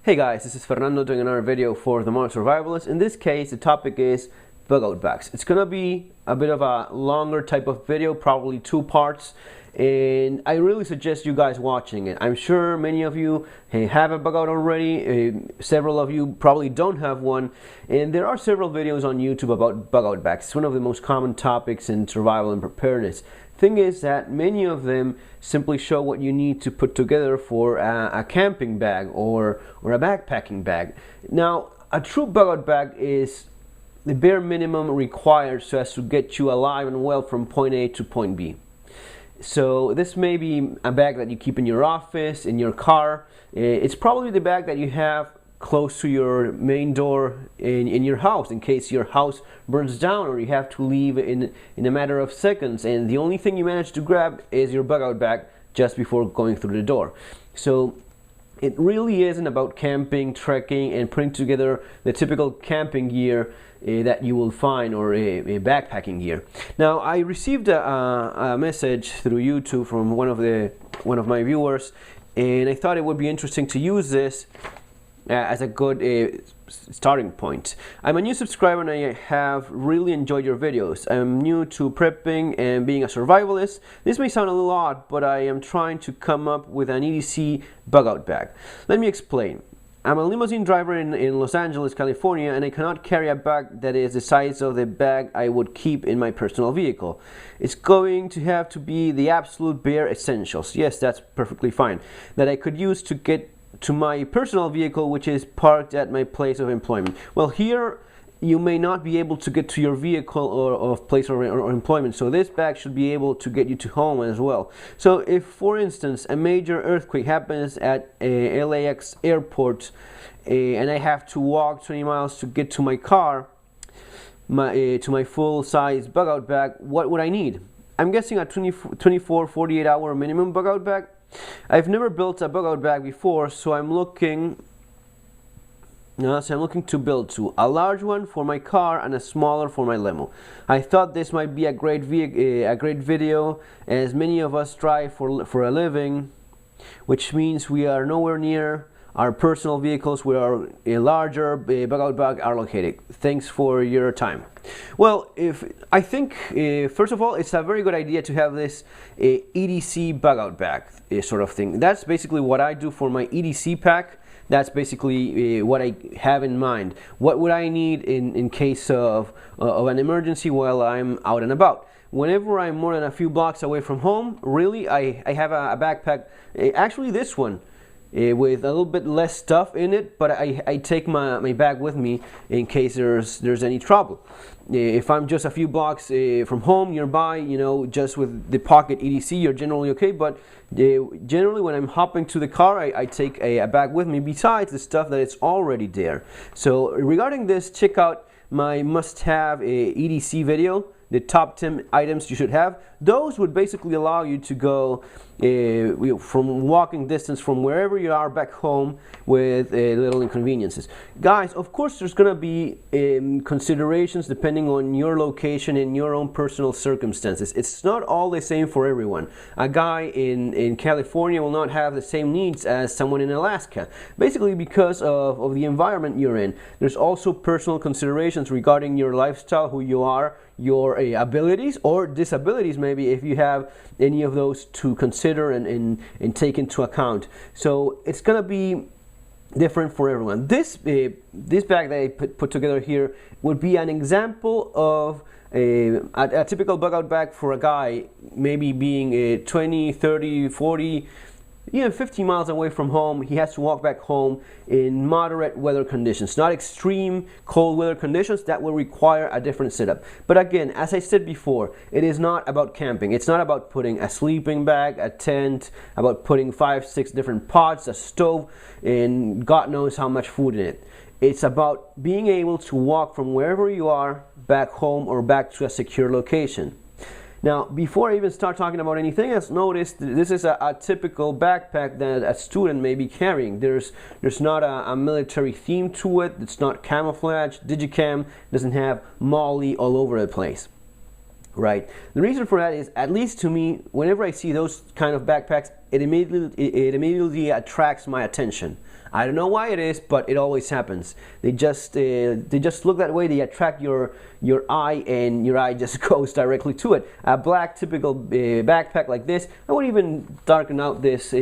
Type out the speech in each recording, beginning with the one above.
Hey guys, this is Fernando doing another video for the Modern Survivalist. In this case, the topic is bug out bags. It's gonna be a bit of a longer type of video, probably 2 parts, and I really suggest you guys watching it. I'm sure many of you have a bug out already, several of you probably don't have one, and there are several videos on YouTube about bug out bags. It's one of the most common topics in survival and preparedness. Thing is that many of them simply show what you need to put together for a camping bag or a backpacking bag. Now, a true bug out bag is the bare minimum required so as to get you alive and well from point A to point B. So this may be a bag that you keep in your office, in your car. It's probably the bag that you have close to your main door in your house in case your house burns down or you have to leave in a matter of seconds, and the only thing you manage to grab is your bug out bag just before going through the door. So it really isn't about camping, trekking, and putting together the typical camping gear that you will find, or a backpacking gear. Now, I received a message through YouTube from one of my viewers, and I thought it would be interesting to use this as a good starting point. I'm a new subscriber and I have really enjoyed your videos. I'm new to prepping and being a survivalist. This may sound a little odd, but I am trying to come up with an EDC bug out bag. Let me explain. I'm a limousine driver in Los Angeles, California, and I cannot carry a bag that is the size of the bag I would keep in my personal vehicle. It's going to have to be the absolute bare essentials. Yes, that's perfectly fine. That I could use to get to my personal vehicle, which is parked at my place of employment. Well, here you may not be able to get to your vehicle or place of employment, so this bag should be able to get you to home as well. So if, for instance, a major earthquake happens at LAX airport and I have to walk 20 miles to get to my car, to my full-size bug out bag, what would I need? I'm guessing a 24-48 hour minimum bug out bag. I've never built a bug out bag before, so I'm looking to build 2, a large one for my car and a smaller for my limo. I thought this might be a great video, as many of us drive for a living, which means we are nowhere near our personal vehicles where a larger bug out bag are located. Thanks for your time. Well, I think first of all, it's a very good idea to have this EDC bug out bag sort of thing. That's basically what I do for my EDC pack. That's basically what I have in mind. What would I need in case of an emergency while I'm out and about? Whenever I'm more than a few blocks away from home, really, I have a backpack, actually this one, with a little bit less stuff in it, but I take my bag with me in case there's any trouble. If I'm just a few blocks from home nearby, you know, just with the pocket EDC, you're generally okay, but generally when I'm hopping to the car, I take a bag with me besides the stuff that is already there. So regarding this, check out my must-have EDC video, the top 10 items you should have. Those would basically allow you to go from walking distance from wherever you are back home with little inconveniences. Guys, of course there's gonna be considerations depending on your location and your own personal circumstances. It's not all the same for everyone. A guy in California will not have the same needs as someone in Alaska, basically because of the environment you're in. There's also personal considerations regarding your lifestyle, who you are, your abilities or disabilities, maybe, if you have any of those to consider and take into account. So it's gonna be different for everyone. This bag that I put together here would be an example of a typical bug out bag for a guy, maybe being 20, 30, 40, even 50 miles away from home. He has to walk back home in moderate weather conditions, not extreme cold weather conditions. That will require a different setup. But again, as I said before, it is not about camping. It's not about putting a sleeping bag, a tent, about putting 5-6 different pots, a stove, and God knows how much food in it. It's about being able to walk from wherever you are back home or back to a secure location. Now, before I even start talking about anything else, notice this is a typical backpack that a student may be carrying. There's not a military theme to it. It's not camouflage, digicam, doesn't have MOLLE all over the place. Right. The reason for that is, at least to me, whenever I see those kind of backpacks, it immediately attracts my attention. I don't know why it is, but it always happens. They just look that way. They attract your eye, and your eye just goes directly to it. A black typical backpack like this, I would even darken out these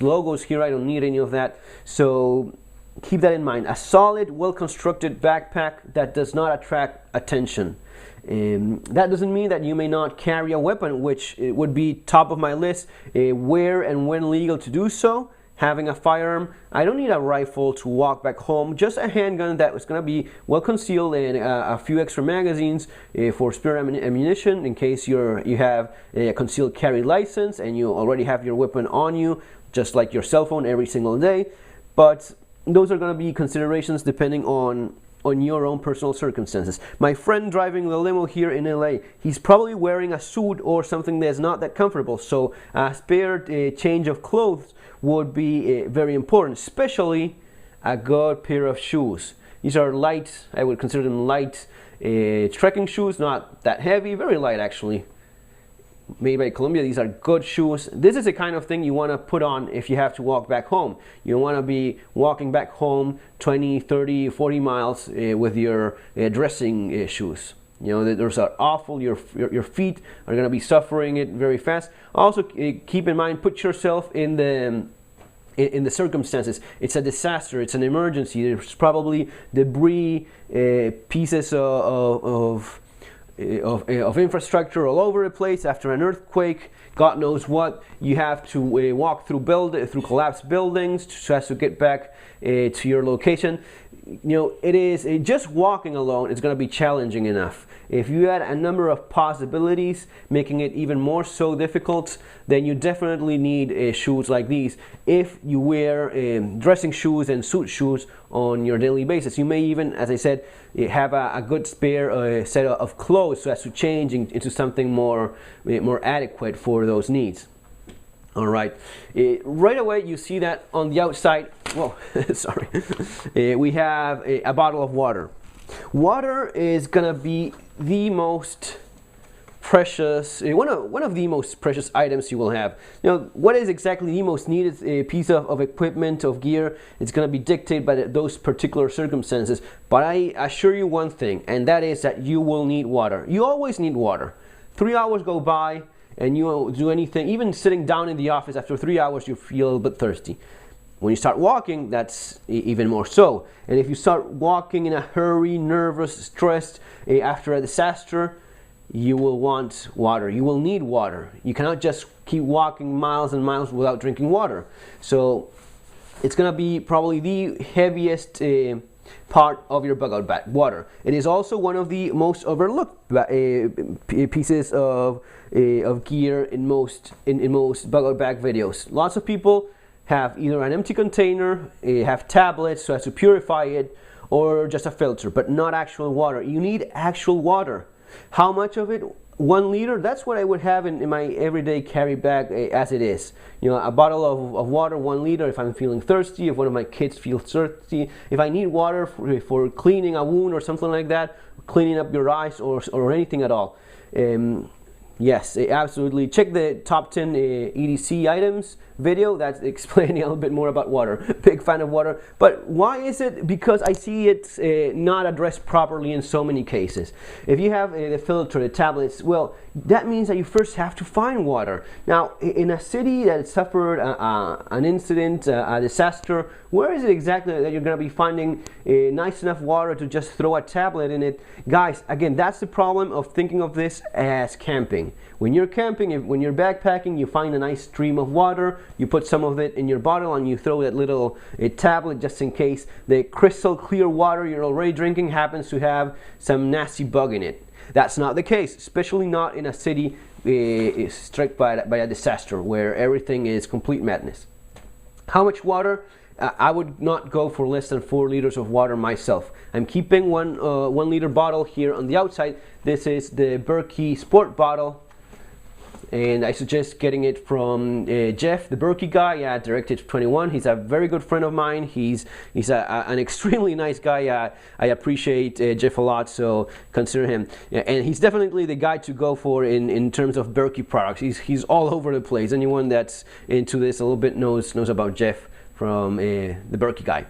logos here. I don't need any of that. So keep that in mind. A solid, well-constructed backpack that does not attract attention. That doesn't mean that you may not carry a weapon, which would be top of my list, where and when legal to do so. Having a firearm. I don't need a rifle to walk back home, just a handgun that is going to be well concealed, and a few extra magazines for spare ammunition in case you have a concealed carry license and you already have your weapon on you, just like your cell phone every single day. But those are going to be considerations depending on your own personal circumstances. My friend driving the limo here in LA, he's probably wearing a suit or something that's not that comfortable, so a spare change of clothes would be very important, especially a good pair of shoes. These are light, I would consider them light trekking shoes, not that heavy, very light actually. Made by Columbia. These are good shoes. This is the kind of thing you want to put on if you have to walk back home. You want to be walking back home 20, 30, 40 miles with your dressing shoes. You know, those are awful. Your feet are going to be suffering it very fast. Also, keep in mind, put yourself in the circumstances. It's a disaster. It's an emergency. There's probably debris, pieces of infrastructure all over the place after an earthquake. God knows what. You have to walk through collapsed buildings so as to get back to your location. You know, it is just walking alone is going to be challenging enough. If you add a number of possibilities, making it even more so difficult, then you definitely need shoes like these. If you wear dressing shoes and suit shoes on your daily basis, you may even, as I said, have a good spare set of clothes so as to change into something more adequate for those needs. All right, right away you see that on the outside. Whoa, sorry. We have a bottle of water. Water is gonna be the most precious, one of the most precious items you will have. You know, what is exactly the most needed piece of equipment, of gear? It's going to be dictated by those particular circumstances. But I assure you one thing, and that is that you will need water. You always need water. 3 hours go by and you don't do anything. Even sitting down in the office, after 3 hours you feel a little bit thirsty. When you start walking, that's even more so. And if you start walking in a hurry, nervous, stressed after a disaster, you will want water. You will need water. You cannot just keep walking miles and miles without drinking water. So it's going to be probably the heaviest part of your bug-out bag, water. It is also one of the most overlooked pieces of gear in most bug-out bag videos. Lots of people have either an empty container, have tablets so as to purify it, or just a filter, but not actual water. You need actual water. How much of it? 1 liter. That's what I would have in my everyday carry bag as it is. You know, a bottle of water, 1 liter if I'm feeling thirsty, if one of my kids feels thirsty, if I need water for cleaning a wound or something like that, cleaning up your eyes or anything at all. Yes, absolutely. Check the top 10 EDC items video. That's explaining a little bit more about water. Big fan of water. But why is it? Because I see it not addressed properly in so many cases. If you have the filter, the tablets, well, that means that you first have to find water. Now, in a city that suffered an incident, a disaster, where is it exactly that you're going to be finding nice enough water to just throw a tablet in it? Guys, again, that's the problem of thinking of this as camping. When you're camping, when you're backpacking, you find a nice stream of water, you put some of it in your bottle and you throw that little tablet just in case the crystal clear water you're already drinking happens to have some nasty bug in it. That's not the case, especially not in a city struck by a disaster where everything is complete madness. How much water? I would not go for less than 4 liters of water myself. I'm keeping one 1 liter bottle here on the outside. This is the Berkey Sport bottle. and I suggest getting it from Jeff, the Berkey guy at Directed 21. He's a very good friend of mine. He's an extremely nice guy. I appreciate Jeff a lot, so consider him. And he's definitely the guy to go for in terms of Berkey products. He's all over the place. Anyone that's into this a little bit knows about Jeff from the Berkey guy.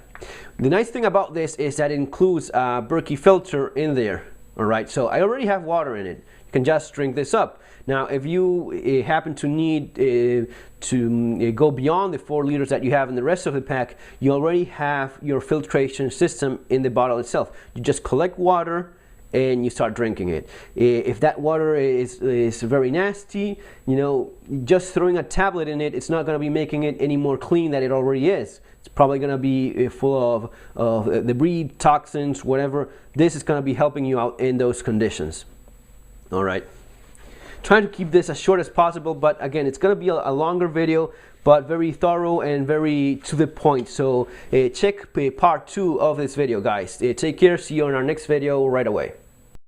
The nice thing about this is that it includes a Berkey filter in there. All right, so I already have water in it. You can just drink this up. Now, if you happen to need to go beyond the 4 liters that you have in the rest of the pack, you already have your filtration system in the bottle itself. You just collect water and you start drinking it. If that water is very nasty, you know, just throwing a tablet in it, it's not going to be making it any more clean than it already is. It's probably going to be full of debris, toxins, whatever. This is going to be helping you out in those conditions. All right. Trying to keep this as short as possible, but again, it's going to be a longer video, but very thorough and very to the point. So check part 2 of this video, guys. Take care. See you in our next video right away.